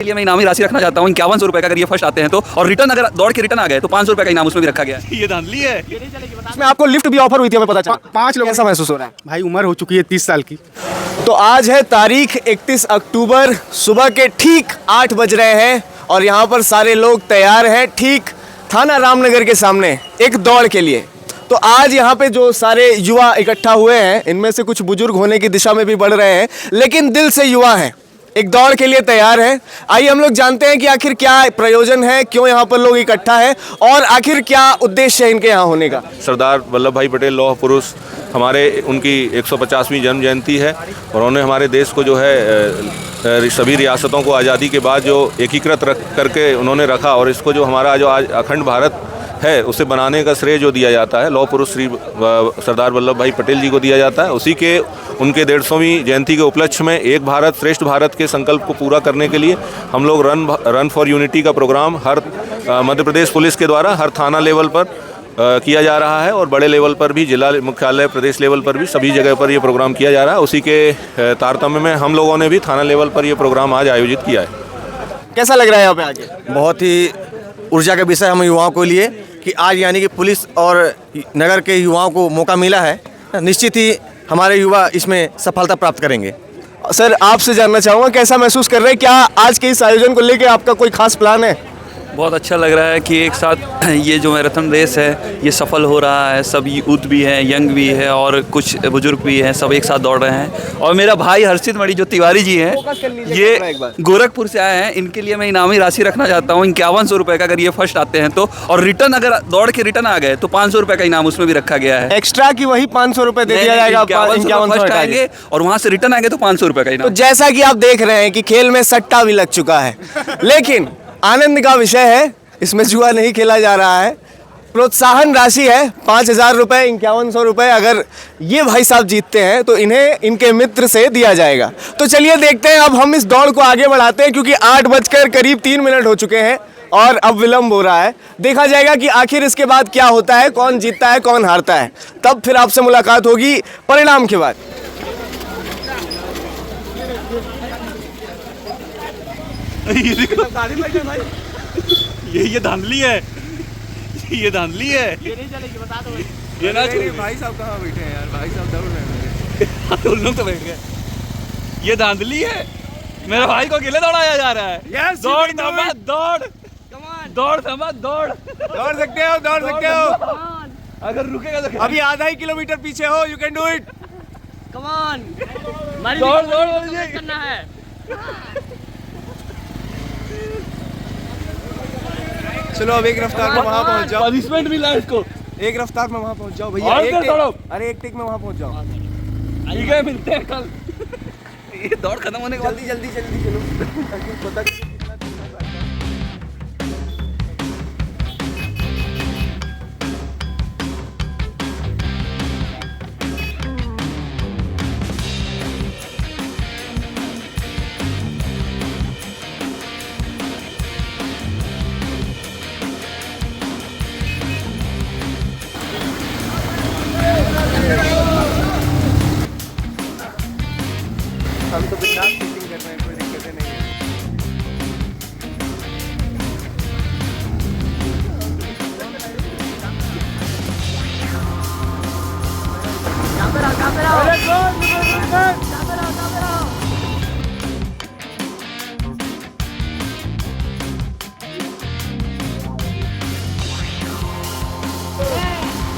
लिए मैं इनामी राशि रखना चाहता हूँ 5100 रुपए का, अगर ये फर्स्ट आते हैं तो। और रिटर्न अगर दौड़ के रिटर्न आ गए तो 500 रुपए का इनाम उसमें भी रखा गया है। ये धांधली है। इसमें आपको लिफ्ट भी ऑफर हुई थी, हमें पता चला। 5 लोग, कैसा महसूस हो रहा है? भाई उम्र हो चुकी है 30 साल की। तो आज है तारीख 31 अक्टूबर, सुबह के ठीक 8 बज रहे हैं और यहाँ पर सारे लोग तैयार हैं ठीक थाना रामनगर के सामने एक दौड़ के लिए। तो आज यहाँ पे जो सारे युवा इकट्ठा हुए हैं, इनमें से कुछ बुजुर्ग होने की दिशा में भी बढ़ रहे हैं, लेकिन दिल से युवा हैं, एक दौड़ के लिए तैयार हैं। आइए हम लोग जानते हैं कि आखिर क्या प्रयोजन है, क्यों यहाँ पर लोग इकट्ठा है और आखिर क्या उद्देश्य है इनके यहाँ होने का। सरदार वल्लभ भाई पटेल लौह पुरुष, हमारे उनकी 150वीं जन्म जयंती है और उन्होंने हमारे देश को जो है सभी रियासतों को आज़ादी के बाद जो एकीकृत करके उन्होंने रखा और इसको जो हमारा जो आज अखंड भारत है उसे बनाने का श्रेय जो दिया जाता है लौह पुरुष श्री सरदार वल्लभ भाई पटेल जी को दिया जाता है। उसी के उनके 150वीं जयंती के उपलक्ष्य में एक भारत श्रेष्ठ भारत के संकल्प को पूरा करने के लिए हम लोग रन फॉर यूनिटी का प्रोग्राम हर मध्य प्रदेश पुलिस के द्वारा हर थाना लेवल पर किया जा रहा है और बड़े लेवल पर भी, जिला मुख्यालय प्रदेश लेवल पर भी सभी जगह पर ये प्रोग्राम किया जा रहा है। उसी के तारतम्य में हम लोगों ने भी थाना लेवल पर ये प्रोग्राम आज आयोजित किया है। कैसा लग रहा है यहाँ पे आके? बहुत ही ऊर्जा का विषय हम युवाओं को लिए कि आज यानी कि पुलिस और नगर के युवाओं को मौका मिला है, निश्चित ही हमारे युवा इसमें सफलता प्राप्त करेंगे। सर, आपसे जानना चाहूँगा कैसा महसूस कर रहे हैं, क्या आज के इस आयोजन को लेकर आपका कोई खास प्लान है? बहुत अच्छा लग रहा है कि एक साथ ये जो मैराथन रेस है ये सफल हो रहा है। सब यूथ भी हैं, यंग भी है और कुछ बुजुर्ग भी हैं, सब एक साथ दौड़ रहे हैं। और मेरा भाई हर्षित मणि जो तिवारी जी हैं, ये गोरखपुर से आए हैं, इनके लिए मैं इनामी राशि रखना चाहता हूँ 5100 रुपए का, अगर ये फर्स्ट आते हैं तो। और रिटर्न अगर दौड़ के रिटर्न आ गए तो 500 रुपए का इनाम उसमें भी रखा गया है। एक्स्ट्रा की वही 500 रुपए दे दिया जाएगा, 5100 आएंगे और वहाँ से रिटर्न आएंगे तो 500 रुपए का इनाम। तो जैसा कि आप देख रहे हैं कि खेल में सट्टा भी लग चुका है, लेकिन आनंद का विषय है, इसमें जुआ नहीं खेला जा रहा है। प्रोत्साहन राशि है 5000 रुपये, 5100 रुपये। अगर ये भाई साहब जीतते हैं तो इन्हें इनके मित्र से दिया जाएगा। तो चलिए देखते हैं, अब हम इस दौड़ को आगे बढ़ाते हैं क्योंकि 8 बजकर करीब 3 मिनट हो चुके हैं और अब विलम्ब हो रहा है। देखा जाएगा कि आखिर इसके बाद क्या होता है, कौन जीतता है कौन हारता है। तब फिर आपसे मुलाकात होगी परिणाम के बाद। ये धांधली है, ये धांधली है। ये नहीं चलेगी, बता दो। ये ना भाई साहब कहाँ बैठे हैं यार? भाई साहब दौड़ रहे हैं। उन लोग तो बैठ गए। ये धांधली है, मेरे भाई को अकेले दौड़ाया जा रहा है। Yes, दौड़ you can do थमा it. दौड़, दौड़ थमा दौड़। दौड़ सकते हो, दौड़ सकते हो। अगर रुकेगा तो अभी आधा ही किलोमीटर पीछे हो, यू कैन डू इट। दौड़ दौड़ करना है। चलो अब एक रफ्तार में वहाँ पहुँच जाओ। पनिशमेंट मिला है इसको। एक रफ्तार में वहाँ पहुँच जाओ भैया। और एक फिर टेक- दौड़ो। अरे एक टेक में वहाँ पहुँच जाओ। ठीक है, मिलते हैं कल। ये दौड़ खत्म होने के बाद जल्दी जल्दी चलो। हम तो बिंदास शूटिंग कर रहे हैं, कोई दिक्कत नहीं है।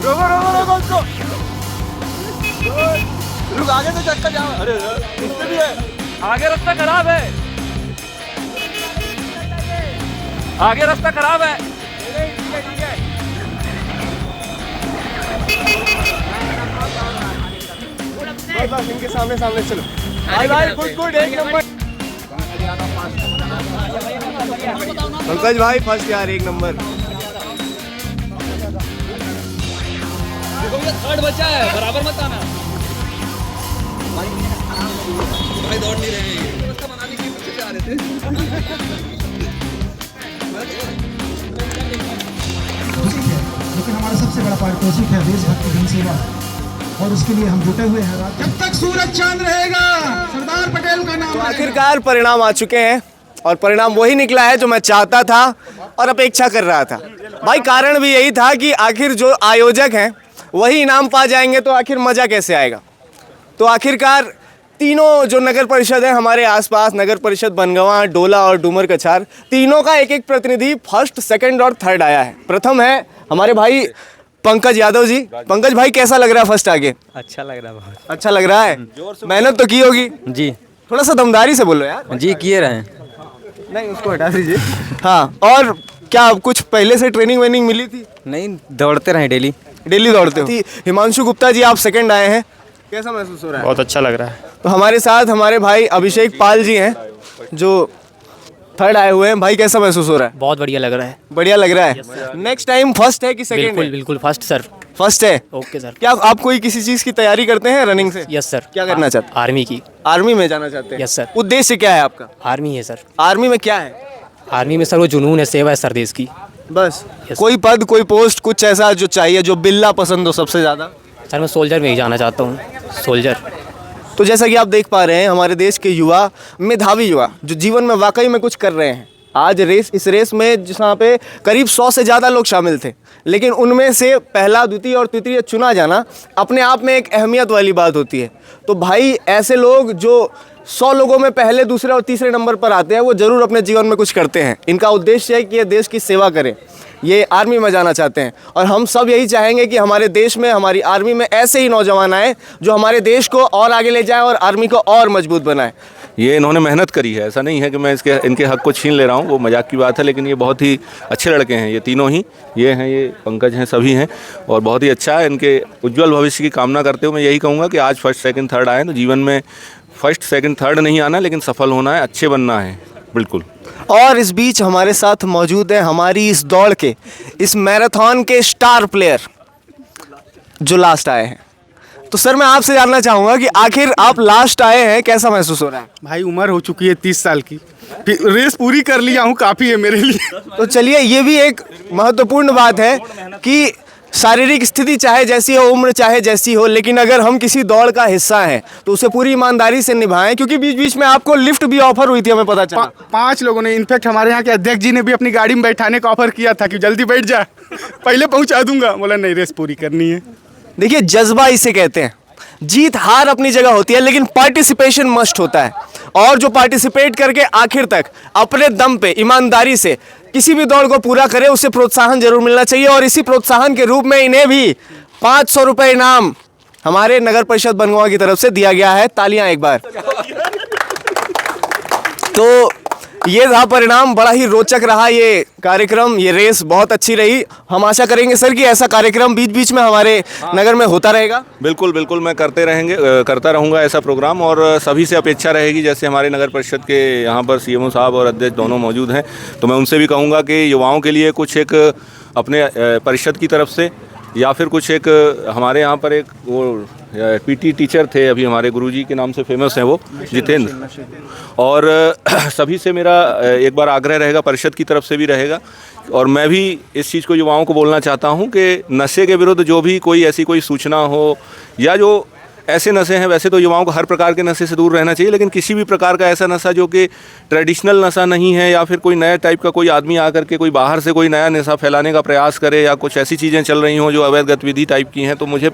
रोको रोको रोको उसको। रुक, आगे तो चक्कर जाओ। अरे इसमें भी है, आगे रास्ता खराब है, आगे रास्ता खराब है। ठीक है। बस इनके सामने सामने चलो। भाई गुड गुड, एक नंबर। पंकज भाई फर्स्ट यार, एक नंबर। देखो ये थर्ड बचा है, बराबर मत आना भाई, दौड़ नहीं रहे हैं, व्यवस्था बनाने के पीछे से आ रहे थे। लेकिन हमारा सबसे बड़ा पारितोषिक है देशभक्ति जन सेवा और उसके लिए हम जुटे हुए हैं। जब तक सूरज चांद रहेगा सरदार पटेल का नाम। तो आखिरकार परिणाम आ चुके हैं। और परिणाम वही निकला है जो मैं चाहता था और अपेक्षा कर रहा था। भाई कारण भी यही था कि आखिर जो आयोजक हैं वही इनाम पा जाएंगे तो आखिर मज़ा कैसे आएगा। तो आखिरकार तीनों जो नगर परिषद है हमारे आसपास, नगर परिषद बनगवा, डोला और डूमर कछार, तीनों का एक एक प्रतिनिधि फर्स्ट, सेकंड और थर्ड आया है। प्रथम है हमारे भाई पंकज यादव जी। पंकज भाई कैसा लग रहा है फर्स्ट आगे? अच्छा लग रहा है, बहुत अच्छा लग रहा है। मेहनत तो की होगी जी। थोड़ा सा दमदारी से बोलो यार। जी किए रहे हैं। नहीं उसको हटा दीजिए। हाँ, और क्या कुछ पहले से ट्रेनिंग वेनिंग मिली थी? नहीं, दौड़ते रहे डेली। डेली दौड़ते हो? हिमांशु गुप्ता जी आप सेकंड आए हैं, कैसा महसूस हो रहा है? बहुत अच्छा लग रहा है। तो हमारे साथ हमारे भाई अभिषेक पाल जी हैं जो थर्ड आए हुए हैं। भाई कैसा महसूस हो रहा है? बहुत बढ़िया लग रहा है। बढ़िया लग रहा है। नेक्स्ट टाइम फर्स्ट है कि सेकंड बिल्कुल है? बिल्कुल फर्स्ट सर। फर्स्ट है। Okay sir. क्या आप कोई किसी चीज़ की तैयारी करते हैं रनिंग से? Yes sir. क्या करना चाहते हैं? आर्मी की। आर्मी में जाना चाहते हैं? Yes sir. उद्देश्य क्या है आपका? आर्मी है सर। आर्मी में क्या है? आर्मी में सर वो जुनून है, सेवा है सर देश की। बस Yes. कोई पद, कोई पोस्ट, कुछ ऐसा जो चाहिए, जो बिल्ला पसंद हो सबसे ज़्यादा? सर मैं सोल्जर में ही जाना चाहता हूँ, सोल्जर। तो जैसा कि आप देख पा रहे हैं हमारे देश के युवा, मेधावी युवा जो जीवन में वाकई में कुछ कर रहे हैं। आज इस रेस में जहाँ पे करीब 100 से ज़्यादा लोग शामिल थे, लेकिन उनमें से पहला, द्वितीय और तृतीय चुना जाना अपने आप में एक अहमियत वाली बात होती है। तो भाई ऐसे लोग जो 100 लोगों में पहले, दूसरे और तीसरे नंबर पर आते हैं वो ज़रूर अपने जीवन में कुछ करते हैं। इनका उद्देश्य है कि ये देश की सेवा करें, ये आर्मी में जाना चाहते हैं। और हम सब यही चाहेंगे कि हमारे देश में, हमारी आर्मी में ऐसे ही नौजवान आए जो हमारे देश को और आगे ले जाए और आर्मी को और मजबूत बनाए। ये इन्होंने मेहनत करी है, ऐसा नहीं है कि मैं इनके हक को छीन ले रहा हूँ, वो मजाक की बात है, लेकिन ये बहुत ही अच्छे लड़के हैं। ये तीनों ही, ये हैं, ये पंकज हैं, सभी हैं और बहुत ही अच्छा है। इनके उज्जवल भविष्य की कामना करते हुए मैं यही कहूँगा कि आज फर्स्ट, सेकंड, थर्ड आए तो जीवन में फर्स्ट, सेकंड, थर्ड नहीं आना, लेकिन सफल होना है, अच्छे बनना है, बिल्कुल। और इस बीच हमारे साथ मौजूद हैं हमारी इस दौड़ के, इस मैराथन के स्टार प्लेयर जो लास्ट आए हैं। तो सर मैं आपसे जानना चाहूँगा कि आखिर आप लास्ट आए हैं, कैसा महसूस हो रहा है? भाई उम्र हो चुकी है 30 साल की, रेस पूरी कर लिया हूँ, काफ़ी है मेरे लिए। तो चलिए, ये भी एक महत्वपूर्ण बात है कि शारीरिक स्थिति चाहे जैसी हो, उम्र चाहे जैसी हो, लेकिन अगर हम किसी दौड़ का हिस्सा हैं तो उसे पूरी ईमानदारी से निभाएं। क्योंकि बीच बीच में आपको लिफ्ट भी ऑफर हुई थी, हमें पता चला। 5 लोगों ने, इनफैक्ट हमारे यहाँ के अध्यक्ष जी ने भी अपनी गाड़ी में बैठाने का ऑफर किया था कि जल्दी बैठ जा, पहले पहुँचा दूंगा। बोला नहीं, रेस पूरी करनी है। देखिए, जज्बा इसे कहते हैं। जीत हार अपनी जगह होती है, लेकिन पार्टिसिपेशन मस्ट होता है। और जो पार्टिसिपेट करके आखिर तक अपने दम पे ईमानदारी से किसी भी दौड़ को पूरा करे, उसे प्रोत्साहन जरूर मिलना चाहिए। और इसी प्रोत्साहन के रूप में इन्हें भी 500 रुपये इनाम हमारे नगर परिषद बनगवा की तरफ से दिया गया है। तालियां एक बार। तो ये रहा परिणाम। बड़ा ही रोचक रहा ये कार्यक्रम, ये रेस बहुत अच्छी रही। हम आशा करेंगे सर कि ऐसा कार्यक्रम बीच बीच में हमारे नगर में होता रहेगा। बिल्कुल बिल्कुल, मैं करता रहूँगा ऐसा प्रोग्राम। और सभी से अपेक्षा रहेगी, जैसे हमारे नगर परिषद के यहाँ पर सीएमओ साहब और अध्यक्ष दोनों मौजूद हैं, तो मैं उनसे भी कहूँगा कि युवाओं के लिए कुछ एक अपने परिषद की तरफ से, या फिर कुछ एक हमारे यहाँ पर एक वो पीटी टीचर थे अभी हमारे गुरुजी के नाम से फेमस हैं, वो जितेंद्र, और सभी से मेरा एक बार आग्रह रहेगा, परिषद की तरफ से भी रहेगा। और मैं भी इस चीज़ को युवाओं को बोलना चाहता हूँ कि नशे के विरुद्ध जो भी कोई ऐसी कोई सूचना हो, या जो ऐसे नशे हैं, वैसे तो युवाओं को हर प्रकार के नशे से दूर रहना चाहिए, लेकिन किसी भी प्रकार का ऐसा नशा जो कि ट्रेडिशनल नशा नहीं है, या फिर कोई नया टाइप का कोई आदमी आकर के कोई बाहर से कोई नया नशा फैलाने का प्रयास करे, या कुछ ऐसी चीज़ें चल रही हों जो अवैध गतिविधि टाइप की हैं, तो मुझे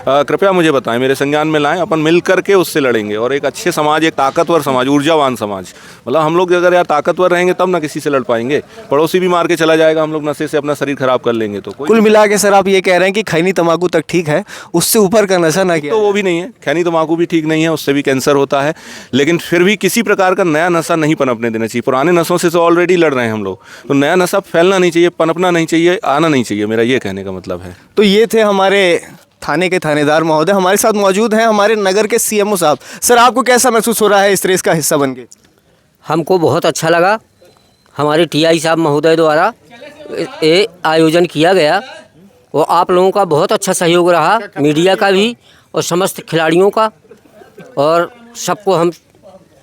कृपया मुझे बताएं, मेरे संज्ञान में लाएं। अपन मिल करके उससे लड़ेंगे और एक अच्छे समाज, एक ताकतवर समाज, ऊर्जावान समाज, मतलब हम लोग अगर यार ताकतवर रहेंगे तब ना किसी से लड़ पाएंगे। पड़ोसी भी मार के चला जाएगा, हम लोग नशे से अपना शरीर खराब कर लेंगे। तो कुल मिला के सर आप ये कह रहे हैं कि खैनी तंबाकू तक ठीक है, उससे ऊपर का नशा ना किया तो वो भी नहीं है। खैनी तंबाकू भी ठीक नहीं है, उससे भी कैंसर होता है, लेकिन फिर भी किसी प्रकार का नया नशा नहीं पनपने देना चाहिए। पुराने नशों से तो ऑलरेडी लड़ रहे हैं हम लोग, तो नया नशा फैलना नहीं चाहिए, पनपना नहीं चाहिए, आना नहीं चाहिए, मेरा ये कहने का मतलब है। तो ये थे हमारे थाने के थानेदार महोदय। हमारे साथ मौजूद हैं हमारे नगर के सीएमओ साहब। सर आपको कैसा महसूस हो रहा है इस रेस का हिस्सा बन के? हमको बहुत अच्छा लगा। हमारे टीआई साहब महोदय द्वारा ये आयोजन किया गया, वो आप लोगों का बहुत अच्छा सहयोग रहा, मीडिया का भी और समस्त खिलाड़ियों का, और सबको हम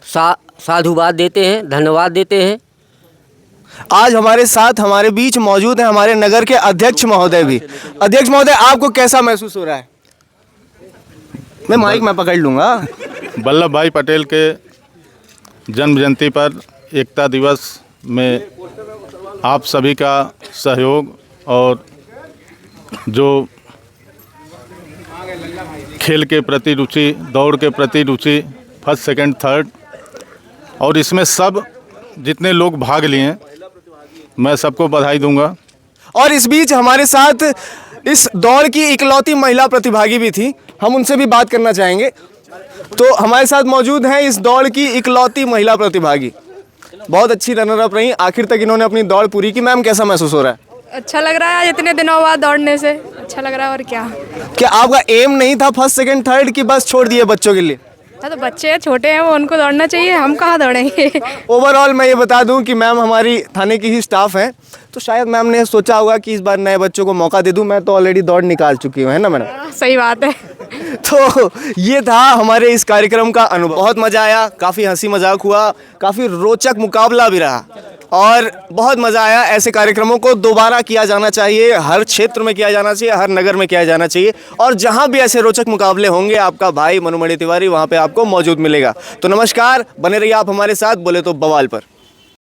साधुवाद देते हैं, धन्यवाद देते हैं। आज हमारे साथ हमारे बीच मौजूद हैं हमारे नगर के अध्यक्ष महोदय भी। अध्यक्ष महोदय आपको कैसा महसूस हो रहा है? मैं माइक में पकड़ लूँगा। वल्लभ भाई पटेल के जन्म जयंती पर एकता दिवस में आप सभी का सहयोग और जो खेल के प्रति रुचि, दौड़ के प्रति रुचि, फर्स्ट सेकंड थर्ड, और इसमें सब जितने लोग भाग लिए मैं सबको बधाई दूंगा। और इस बीच हमारे साथ इस दौड़ की इकलौती महिला प्रतिभागी भी थी, हम उनसे भी बात करना चाहेंगे। तो हमारे साथ मौजूद हैं इस दौड़ की इकलौती महिला प्रतिभागी, बहुत अच्छी रनर अप रही, आखिर तक इन्होंने अपनी दौड़ पूरी की। मैम कैसा महसूस हो रहा है? अच्छा लग रहा है, इतने दिनों बाद दौड़ने से अच्छा लग रहा है। और क्या आपका एम नहीं था फर्स्ट सेकंड थर्ड की बस छोड़ दिए बच्चों के लिए? हाँ, तो बच्चे हैं, छोटे हैं, वो उनको दौड़ना चाहिए, हम कहाँ दौड़ेंगे। ओवरऑल मैं ये बता दूं कि मैम हमारी थाने की ही स्टाफ हैं, तो शायद मैम ने सोचा होगा कि इस बार नए बच्चों को मौका दे दूं। मैं तो ऑलरेडी दौड़ निकाल चुकी हूँ, है ना मैडम? सही बात है। तो ये था हमारे इस कार्यक्रम का अनुभव। बहुत मज़ा आया, काफ़ी हंसी मजाक हुआ, काफ़ी रोचक मुकाबला भी रहा और बहुत मज़ा आया। ऐसे कार्यक्रमों को दोबारा किया जाना चाहिए, हर क्षेत्र में किया जाना चाहिए, हर नगर में किया जाना चाहिए, और जहां भी ऐसे रोचक मुकाबले होंगे आपका भाई मनुमणि तिवारी वहां पे आपको मौजूद मिलेगा। तो नमस्कार, बने रहिए आप हमारे साथ बोले तो बवाल पर।